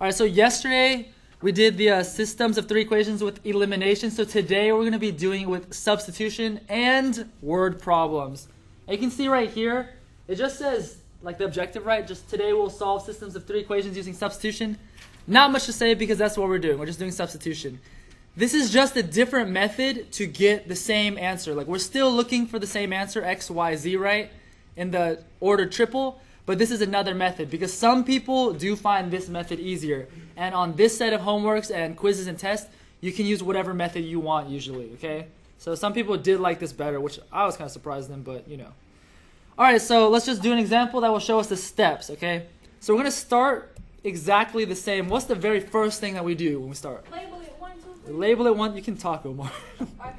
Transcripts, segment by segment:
All right, so yesterday we did the systems of three equations with elimination. So today we're going to be doing it with substitution and word problems. And you can see right here, it just says, like the objective, right? Just today we'll solve systems of three equations using substitution. Not much to say because that's what we're doing. We're just doing substitution. This is just a different method to get the same answer. Like we're still looking for the same answer, x, y, z, right? In the order triple. But this is another method because some people do find this method easier. And on this set of homeworks and quizzes and tests, you can use whatever method you want usually, okay? So some people did like this better, which I was kind of surprised in, but you know. All right, so let's just do an example that will show us the steps, okay? So we're going to start exactly the same. What's the very first thing that we do when we start? Label it 1, 2, 3. Label it 1. You can talk, Omar. We can?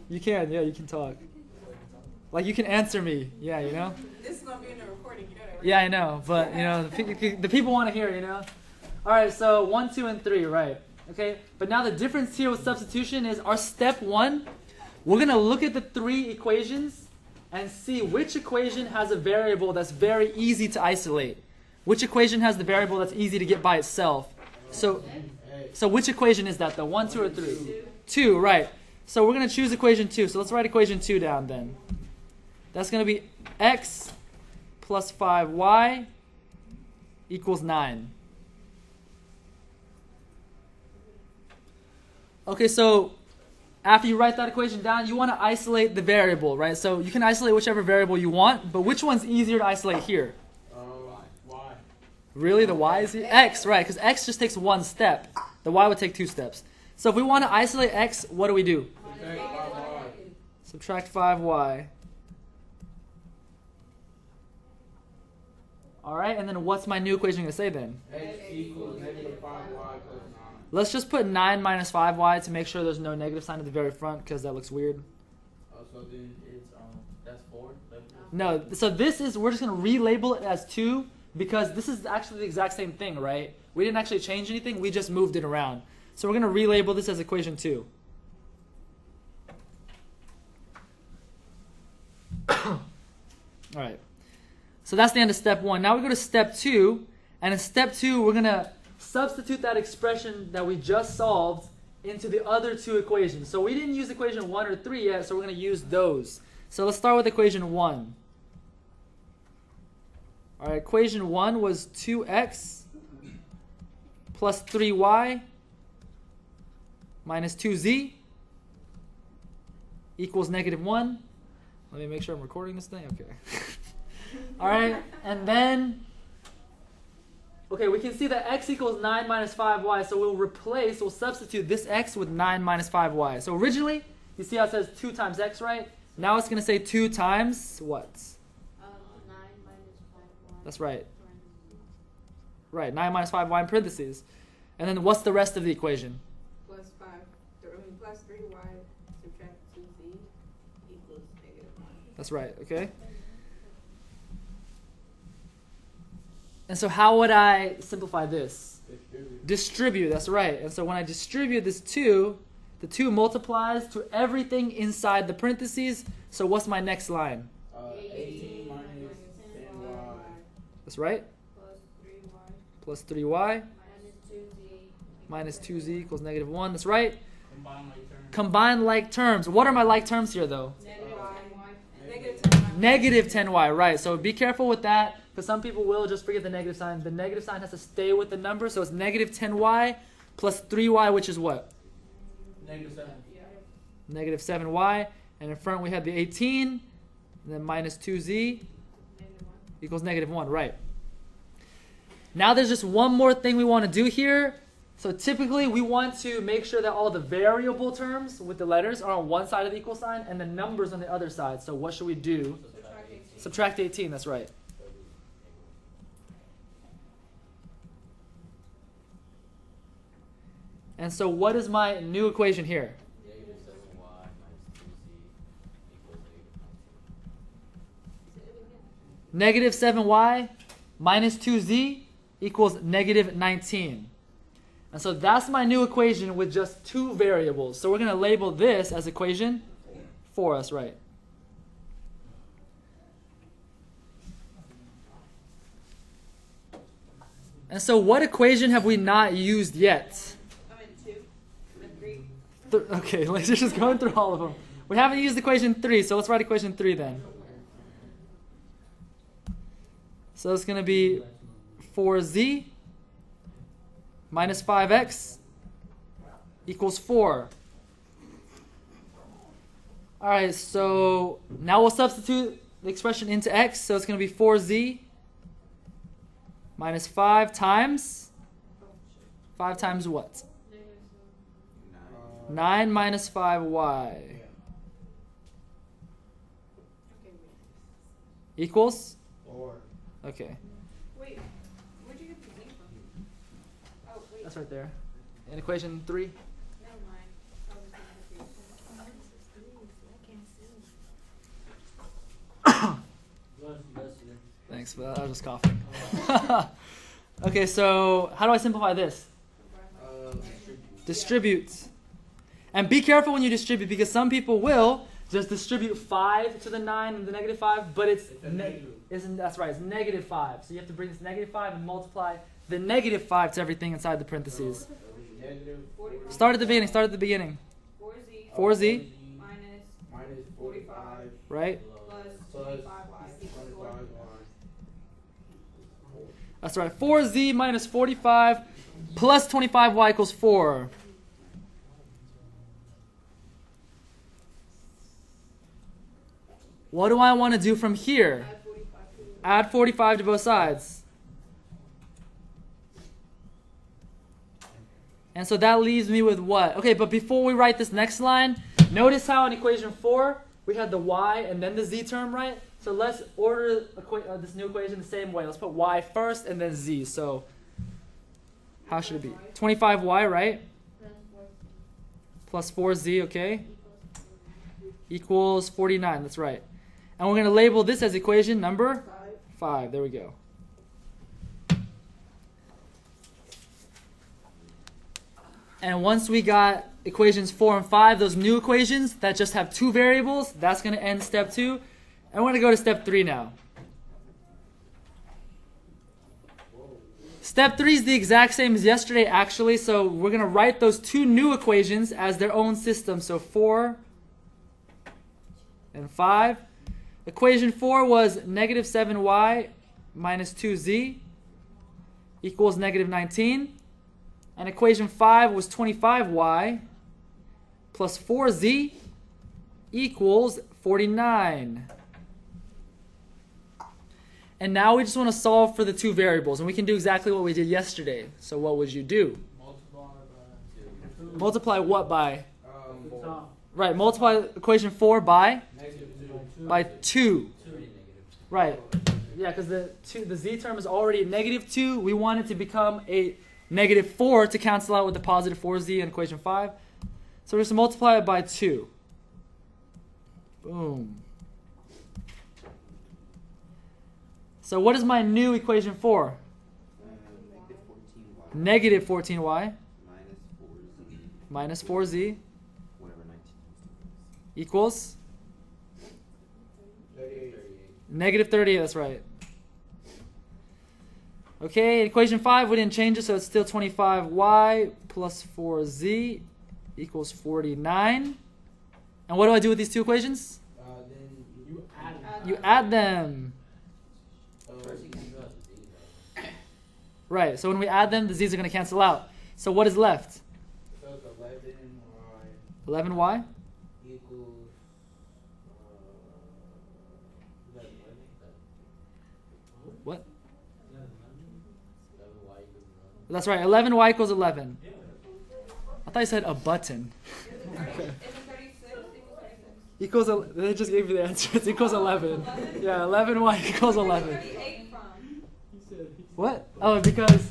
You can, yeah, you can talk. Like you can answer me, yeah, you know? This is going to be in the recording, you know that, right? Yeah, I know, but you know, the people want to hear, you know? All right, so 1, 2, and 3, right? Okay, but now the difference here with substitution is our step 1, we're going to look at the three equations and see which equation has a variable that's very easy to isolate. Which equation has the variable that's easy to get by itself? So which equation is that, though? 1, 2, or 3? 2, right. So we're going to choose equation 2. So let's write equation 2 down then. That's going to be x plus 5y equals 9. Okay, so after you write that equation down, you want to isolate the variable, right? So you can isolate whichever variable you want, but which one's easier to isolate here? Y. Really? The y is here? X, right, because x just takes one step. The y would take 2 steps. So if we want to isolate x, what do we do? Subtract 5y. All right, and then what's my new equation going to say then? X equals negative 5y plus 9. Let's just put 9 minus 5y to make sure there's no negative sign at the very front because that looks weird. Oh, so then it's that's 4. No, so this is, we're just going to relabel it as 2 because this is actually the exact same thing, right? We didn't actually change anything, we just moved it around. So we're going to relabel this as equation 2. All right. So that's the end of step 1. Now we go to step 2, and in step 2 we're going to substitute that expression that we just solved into the other 2 equations. So we didn't use equation 1 or 3 yet, so we're going to use those. So let's start with equation 1. All right, equation 1 was 2x plus 3y minus 2z equals negative 1. Let me make sure I'm recording this thing. Okay. All right, and then, okay, we can see that x equals 9 minus 5y, so we'll substitute this x with 9 minus 5y. So originally, you see how it says 2 times x, right? Now it's going to say 2 times what? 9 minus 5y. That's right. Right, 9 minus 5y in parentheses. And then what's the rest of the equation? Plus 3y subtract 2z equals negative 1. That's right, okay? And so how would I simplify this? Distribute, that's right. And so when I distribute this 2, the 2 multiplies to everything inside the parentheses. So what's my next line? 18 minus 10y. That's right. Plus 3y. Plus 3y Minus 2z. minus 2z equals negative 1. That's right. Combine like terms. Combine like terms. What are my like terms here, though? Negative 10y. Negative 10y, right. So be careful with that, because some people will just forget the negative sign. The negative sign has to stay with the number, so it's negative 10y plus 3y, which is what? Negative 7. Negative 7y. And in front we have the 18, and then minus 2z equals negative 1, right. Now there's just one more thing we want to do here. So typically we want to make sure that all the variable terms with the letters are on one side of the equal sign and the numbers on the other side. So what should we do? Subtract 18, that's right. And so what is my new equation here? Negative 7y minus 2z equals negative 19. And so that's my new equation with just 2 variables. So we're going to label this as equation 4 us, right? And so what equation have we not used yet? I'm in 2 and 3. Okay, let's just go through all of them. We haven't used equation 3, so let's write equation 3 then. So it's going to be 4z minus 5x equals 4. All right, so now we'll substitute the expression into x. So it's going to be 4z minus 5 times what? 9 minus 5y Okay, wait. equals? 4. Okay, Wait, where'd you get the Z from? Oh, wait. that's right there. In equation 3. Never mind. I was thinking of the- Thanks for that. I was just coughing. Okay, so how do I simplify this? Distribute. And be careful when you distribute, because some people will just distribute 5 to the 9 and the negative 5, but it's that's right, it's negative 5. So you have to bring this negative 5 and multiply the negative 5 to everything inside the parentheses. Start at the beginning. 4Z 4z, minus 45 right? plus 25y equals 4. That's right. 4z minus 45 plus 25y equals 4. What do I want to do from here? Add 45 to Add 45 to both sides. And so that leaves me with what? Okay, but before we write this next line, notice how in equation 4 we had the y and then the z term, right? So let's order this new equation the same way. Let's put y first and then z. So how should it be? 25y, right? Plus 4z, okay? Equals 49, that's right. And we're going to label this as equation number 5. There we go. And once we got equations 4 and 5, those new equations that just have 2 variables, that's going to end step 2. And we're going to go to step 3 now. Step 3 is the exact same as yesterday, actually. So we're going to write those 2 new equations as their own system. So 4 and 5. Equation 4 was negative 7y minus 2z equals negative 19. And equation 5 was 25y plus 4z equals 49. And now we just want to solve for the 2 variables. And we can do exactly what we did yesterday. So what would you do? Multiply what by? Right, multiply equation 4 by? By 2. Right. Yeah, because the z term is already a negative 2. We want it to become a negative 4 to cancel out with the positive 4z in equation 5. So we're just multiply it by 2. Boom. So what is my new equation 4? Negative 14y minus 4z equals? Negative 38, that's right. Okay, equation 5, we didn't change it, so it's still 25y plus 4z equals 49. And what do I do with these 2 equations? Then You add them. Right, so when we add them, the z's are going to cancel out. So what is left? So it's 11y 11y? equals What? That's right, 11y equals 11. I thought you said a button. Is it 36 Equals, they just gave you the answer. It's equals 11. Yeah, 11y equals 11. 38 from? What? Oh, because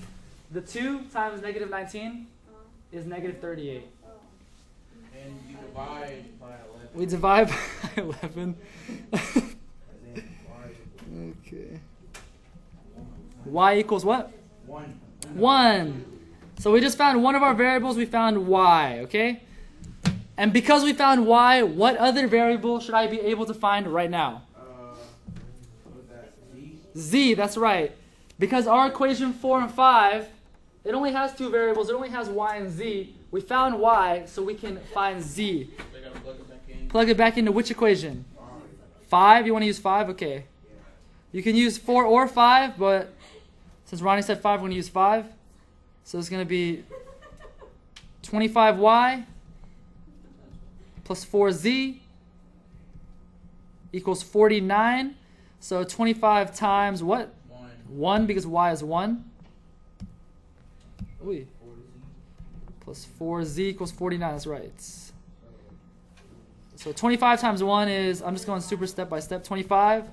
the 2 times negative 19 is negative 38. and you divide by 11. We divide by 11. And then y Okay. Y equals what? 1. 1. So we just found one of our variables. We found y, okay? And because we found y, what other variable should I be able to find right now? What was that? Z? Z, that's right. because our equation 4 and 5, it only has two variables. It only has y and z. We found y, so we can find z. They gotta plug it back in. Plug it back into which equation? 5? You want to use 5? Okay. You can use 4 or 5, but since Ronnie said 5, we're going to use 5. So it's going to be 25y plus 4z equals 49. So 25 times what? 1, because y is 1. Ooh. Plus 4z equals 49. That's right. So 25 times 1 is, I'm just going super step by step, 25.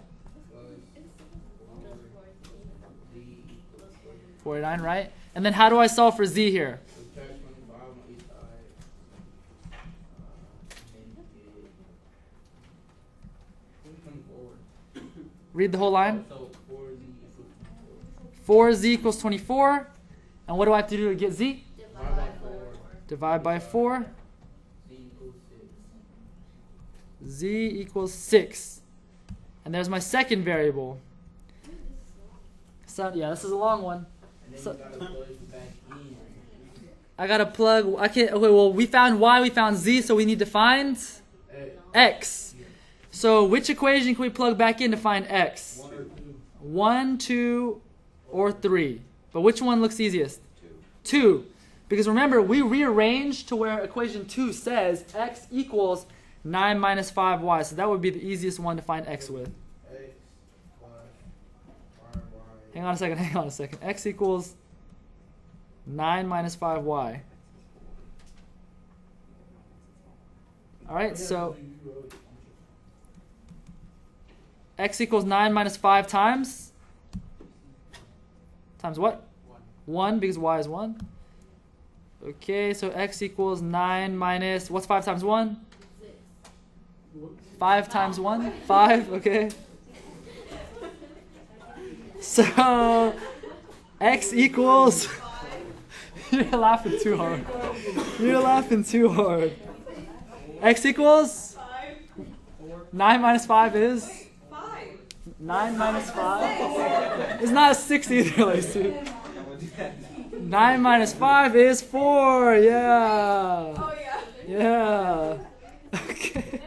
49, right? And then how do I solve for z here? Read the whole line. 4z equals 24. And what do I have to do to get z? Divide by 4. Z equals 6. And there's my second variable. So yeah, this is a long one. So, I gotta plug. I can't. Okay, well, we found y, we found z, so we need to find x. So which equation can we plug back in to find x? 1, 2, or 3. But which one looks easiest? 2. Because remember, we rearranged to where equation 2 says x equals 9 minus 5y. So that would be the easiest one to find x with. Hang on a second. X equals 9 minus 5y. Alright, so x equals 9 minus 5 times? Times what? 1, because y is 1. Okay, so x equals 9 minus, what's 5 times 1? 5 times 1? 5, okay. So, x equals, you're laughing too hard. You're laughing too hard. X equals? 9 minus 5 is? 9 minus 5? It's not a 6 either, Lacey. 9 minus 5 is 4, yeah. Oh yeah. Yeah. Okay.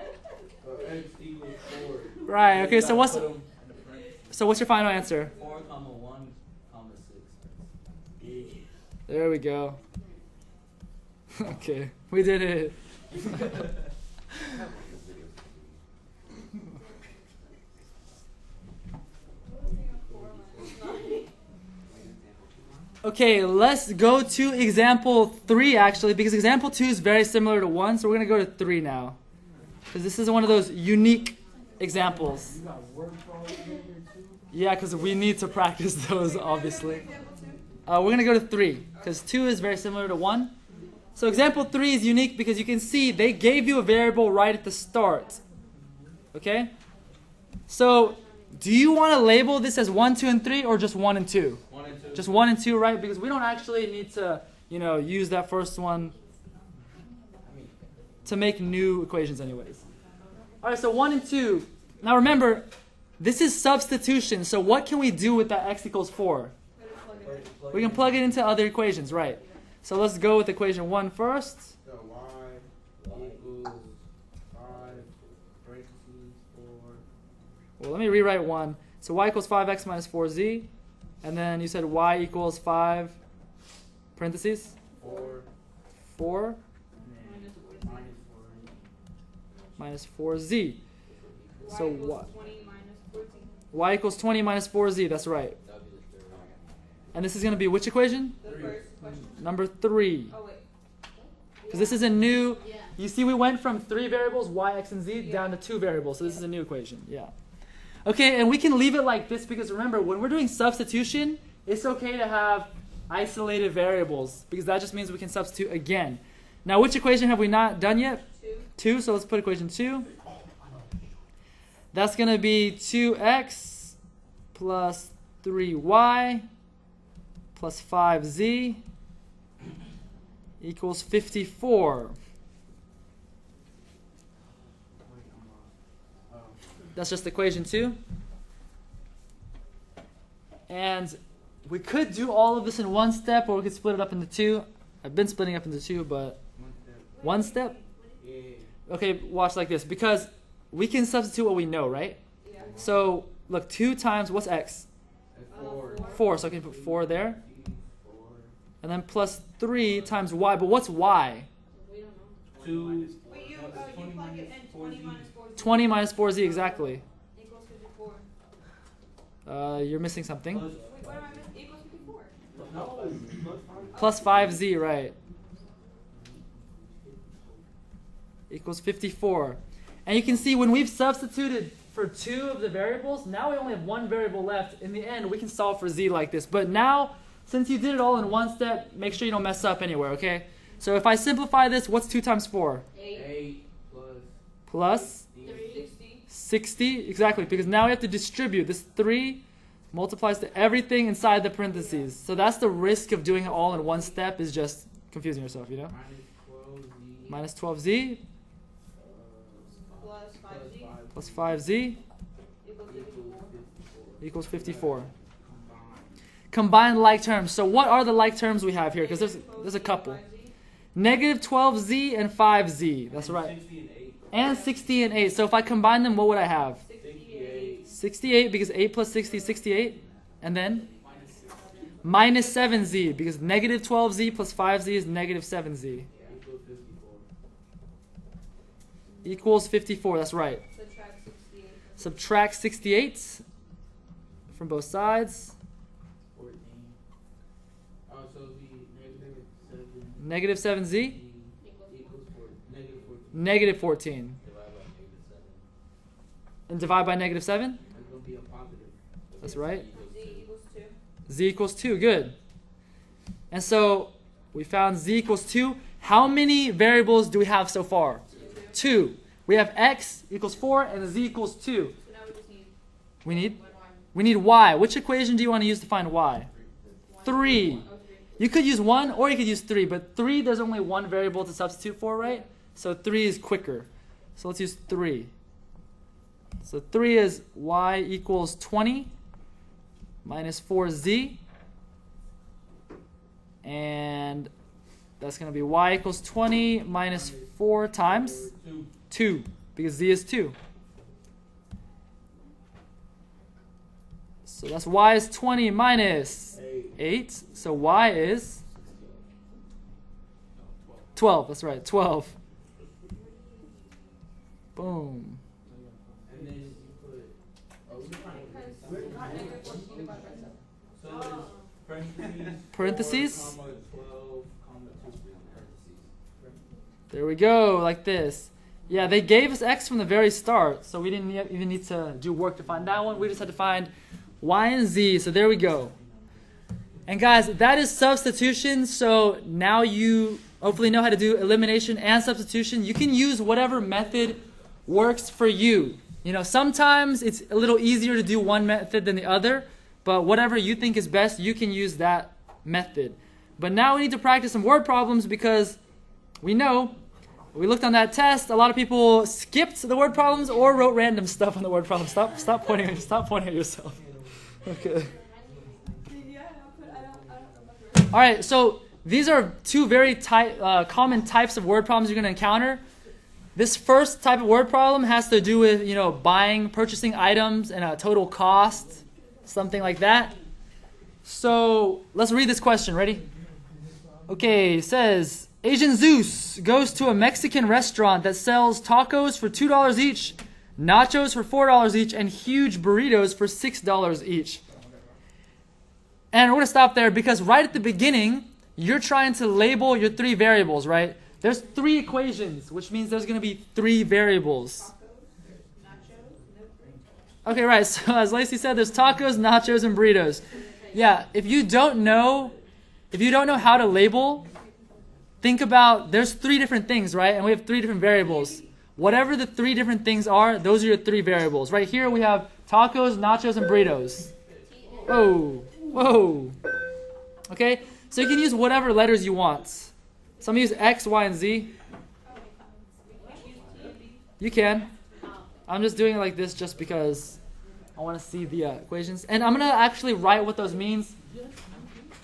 Right, okay, so what's your final answer? 4, 1, 6. There we go. Okay, we did it. Okay, let's go to example 3 actually, because example 2 is very similar to 1, so we're going to go to 3 now. Because this is one of those unique examples. Yeah, because we need to practice those, obviously. We're going to go to 3, because 2 is very similar to 1. So example 3 is unique because you can see they gave you a variable right at the start. Okay? So, do you want to label this as 1, 2, and 3, or just 1 and 2? 1 and 2. Just 1 and 2, right? Because we don't actually need to, use that first one to make new equations anyways. All right, so 1 and 2. Now remember, this is substitution. So what can we do with that x equals 4? We can plug it into other equations, right? So let's go with equation 1 first. So y equals 5, parentheses, 4. Well, let me rewrite 1. So y equals 5x minus 4z. And then you said y equals 5, parentheses? 4. 4 minus 4z. So y equals 20 minus 4z, that's right. And this is going to be which equation? Number 3. Oh wait. Because this is a new, you see we went from 3 variables, y, x, and z, down to 2 variables. So this is a new equation, yeah. Okay, and we can leave it like this because remember, when we're doing substitution, it's okay to have isolated variables because that just means we can substitute again. Now, which equation have we not done yet? 2, so let's put equation 2. That's going to be 2x plus 3y plus 5z equals 54. That's just equation 2. And we could do all of this in one step, or we could split it up into two. I've been splitting up into two, but one step. Yeah. Okay, watch like this, because we can substitute what we know, right? Yeah. So look, 2 times what's x? At 4. 4. So I can put 4 there, 4. and then plus 3 times y. But what's y? We don't know. 2. Wait, you plug it in 20 minus 4. 20 minus 4z exactly. Equals 54. You're missing something. Wait, what am I missing? Equals 54. No. Plus 5z, right? Equals 54. And you can see when we've substituted for 2 of the variables, now we only have 1 variable left. In the end, we can solve for z like this. But now, since you did it all in one step, make sure you don't mess up anywhere, okay? So if I simplify this, what's 2 times 4? 8. 8 plus Plus 60. 60, exactly, because now we have to distribute. This 3 multiplies to everything inside the parentheses. So that's the risk of doing it all in one step, is just confusing yourself, you know? minus 12z. Minus 12z Plus 5z. plus 5z Equals 54. equals 54. Combined. Combine like terms. So what are the like terms we have here? Because there's a couple. 5z. Negative 12z and 5z. That's right. 60 and 8. And 60 and 8. So if I combine them, what would I have? 68. 68, because 8 plus 60 is 68. And then minus 7z, because negative 12z plus 5z is negative 7z. Equals 54. Equals 54. That's right. Subtract 68. Subtract 68 from both sides. 14. So the Negative 7z equals 4. Negative 14. negative 14. And divide by negative 7? It's going to be a positive. That's right. Z equals 2. Z equals 2. Good. And so we found z equals 2. How many variables do we have so far? 2. We have x equals 4 and z equals 2. So now we just need We need 1 y. we need y. Which equation do you want to use to find y? 3. Oh, 3. You could use 1 or you could use 3, but 3 there's only one variable to substitute for, right? So 3 is quicker. So let's use 3. So 3 is y equals 20 minus 4z. And that's going to be y equals 20 minus 4 times 2, because z is 2. So that's y is 20 minus 8. So y is 12. That's right, 12. Boom. And then you put. Oh, Negative 14 divided by 7. so it's Parentheses. 4, 12, 2 parentheses. There we go, like this. Yeah, they gave us x from the very start, so we didn't even need to do work to find that one. We just had to find y and z, so there we go. And guys, that is substitution, so now you hopefully know how to do elimination and substitution. You can use whatever method works for you. You know, sometimes it's a little easier to do one method than the other, but whatever you think is best, you can use that method. But now we need to practice some word problems, because we know, we looked on that test, a lot of people skipped the word problems or wrote random stuff on the word problem. Stop pointing at yourself. Okay. All right, so these are two very common types of word problems you're going to encounter. This first type of word problem has to do with, buying, purchasing items and a total cost, something like that. So let's read this question. Ready? Okay, it says, Asian Zeus goes to a Mexican restaurant that sells tacos for $2 each, nachos for $4 each, and huge burritos for $6 each. And we're going to stop there because right at the beginning, you're trying to label your 3 variables, right? There's 3 equations, which means there's going to be 3 variables. Okay, right. So as Lacey said, there's tacos, nachos, and burritos. Yeah, if you don't know how to label, think about, there's 3 different things, right? And we have 3 different variables. Whatever the 3 different things are, those are your 3 variables. Right here we have tacos, nachos, and burritos. Whoa. Whoa. Okay, so you can use whatever letters you want. Some use X, Y, and Z. You can. I'm just doing it like this just because I want to see the equations. And I'm going to actually write what those means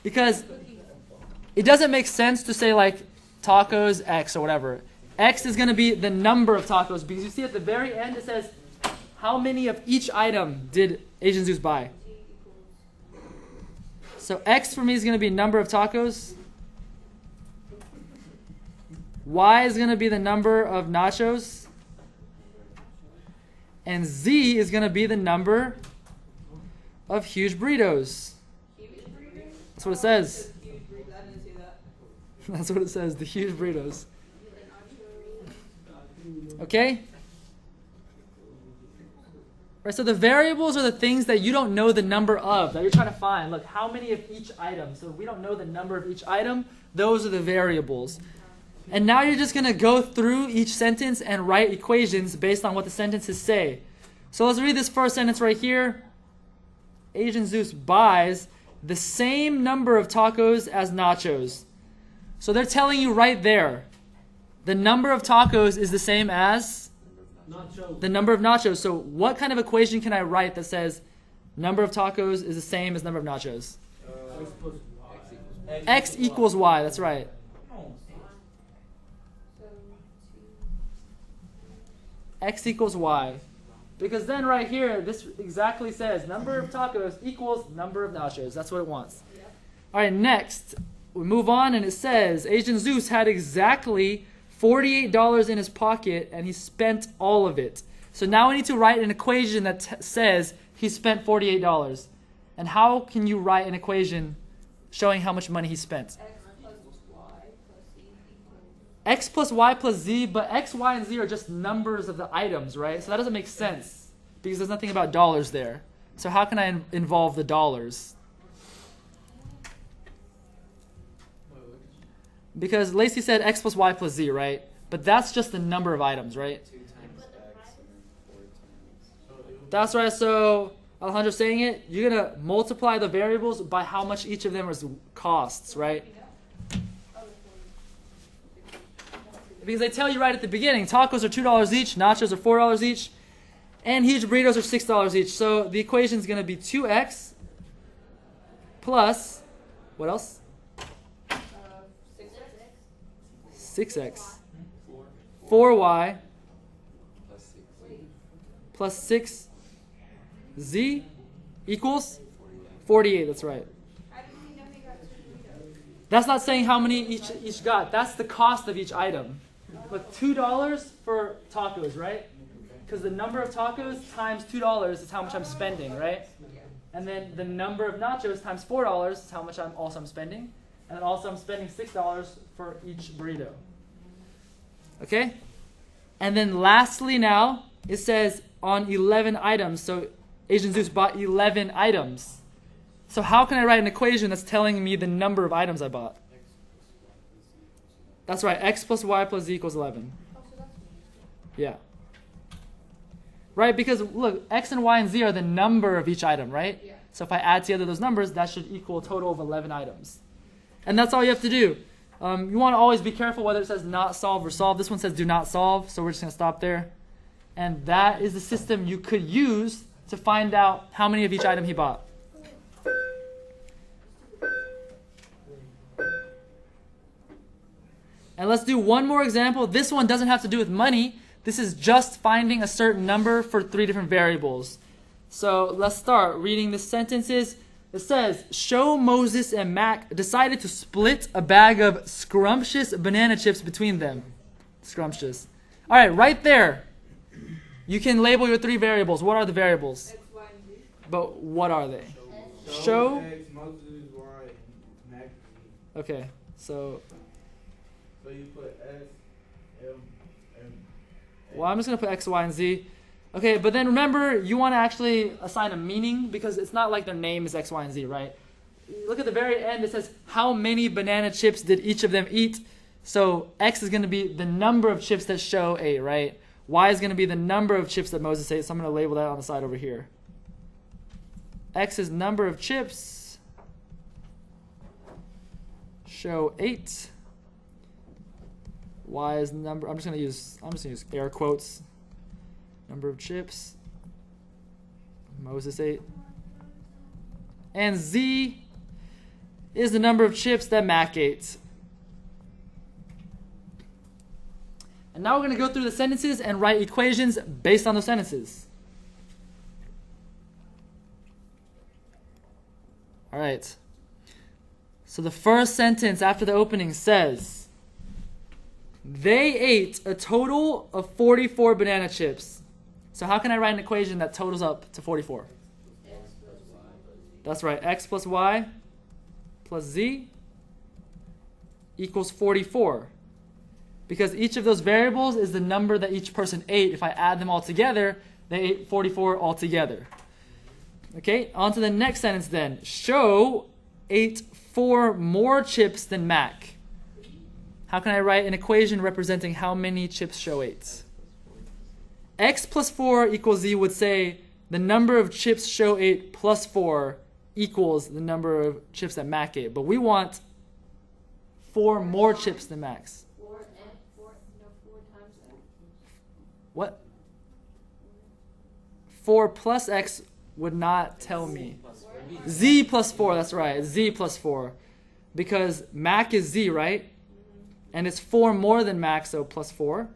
Because it doesn't make sense to say like tacos X or whatever. X is going to be the number of tacos because you see at the very end it says how many of each item did Asian Zeus buy. So X for me is going to be number of tacos. Y is going to be the number of nachos. And Z is going to be the number of huge burritos. That's what it says. That's what it says, the huge burritos. Okay? Right, so the variables are the things that you don't know the number of, that you're trying to find. Look, how many of each item? So we don't know the number of each item. Those are the variables. And now you're just going to go through each sentence and write equations based on what the sentences say. So let's read this first sentence right here. Asian Zeus buys the same number of tacos as nachos. So they're telling you right there, the number of tacos is the same as the number of nachos. So what kind of equation can I write that says number of tacos is the same as number of nachos? X equals Y, that's right. X equals Y. Because then right here, this exactly says number of tacos equals number of nachos. That's what it wants. All right, next, we move on and it says Asian Zeus had exactly $48 in his pocket and he spent all of it. So now we need to write an equation that says he spent $48. And how can you write an equation showing how much money he spent? X plus Y plus Z, but X, Y, and Z are just numbers of the items, right? So that doesn't make sense because there's nothing about dollars there. So how can I involve the dollars? Because Lacey said X plus Y plus Z, right? But that's just the number of items, right? 2 times X and then 4 times. That's right. So Alejandro's saying it. You're going to multiply the variables by how much each of them costs, right? Because they tell you right at the beginning, tacos are $2 each, nachos are $4 each, and huge burritos are $6 each. So the equation is going to be 2x plus, what else? 6x. 4y plus 6z equals 48. That's right. That's not saying how many each got. That's the cost of each item. But $2 for tacos, right? Because the number of tacos times $2 is how much I'm spending, right? And then the number of nachos times $4 is how much I'm spending. And then also I'm spending $6 for each burrito. Okay? And then lastly now, it says on 11 items. So Asian Zeus bought 11 items. So how can I write an equation that's telling me the number of items I bought? That's right. X plus Y plus Z equals 11. Yeah. Right? Because look, X and Y and Z are the number of each item, right? Yeah. So if I add together those numbers, that should equal a total of 11 items. And that's all you have to do. You want to always be careful whether it says not solve or solve. This one says do not solve, so we're just going to stop there. And that is the system you could use to find out how many of each item he bought. And let's do one more example. This one doesn't have to do with money. This is just finding a certain number for 3 different variables. So let's start reading the sentences. It says, show Moses and Mac decided to split a bag of scrumptious banana chips between them. Scrumptious. All right, right there. You can label your 3 variables. What are the variables? X, Y, and Z. But what are they? Show. X, Moses, Y, and Mac. Okay, so So you put S, M, M. well, I'm just going to put X, Y, and Z. Okay, but then remember, you want to actually assign a meaning because it's not like their name is X, Y, and Z, right? Look at the very end. It says, how many banana chips did each of them eat? So X is going to be the number of chips that show A, right? Y is going to be the number of chips that Moses ate. So I'm going to label that on the side over here. X is number of chips. Show 8. Y is number. I'm just going to use air quotes. Number of chips. Moses ate. And Z is the number of chips that Mac ate. And now we're going to go through the sentences and write equations based on those sentences. All right. So the first sentence after the opening says, they ate a total of 44 banana chips. So how can I write an equation that totals up to 44? That's right. X plus y plus z equals 44. Because each of those variables is the number that each person ate. If I add them all together, they ate 44 altogether. Okay, on to the next sentence then. Show ate 4 more chips than Mac. How can I write an equation representing how many chips Show ate? X plus 4 equals z would say the number of chips Show ate plus 4 equals the number of chips that Mac ate. But we want 4 more chips than Mac's. 4 times X. What? 4 plus X would not tell me. Z plus 4, that's right. Z plus 4. Because Mac is Z, right? And it's 4 more than Mac, so plus 4.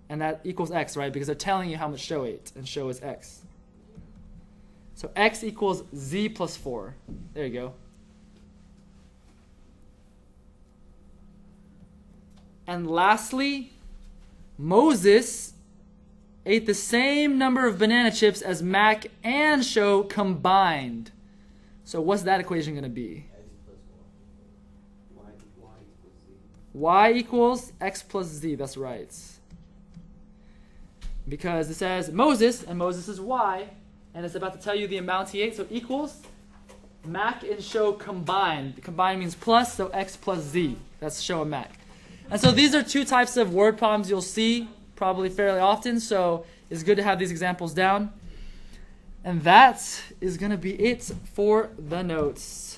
And that equals X, right? Because they're telling you how much Show ate, and Show is X. So X equals Z plus 4. There you go. And lastly, Moses ate the same number of banana chips as Mac and Show combined. So what's that equation going to be? Y equals X plus Z. That's right. Because it says Moses, and Moses is Y, and it's about to tell you the amount he ate. So equals Mac and Show combined. Combined means plus, so X plus Z. That's Show and Mac. And so these are 2 types of word problems you'll see probably fairly often. So it's good to have these examples down. And that is going to be it for the notes.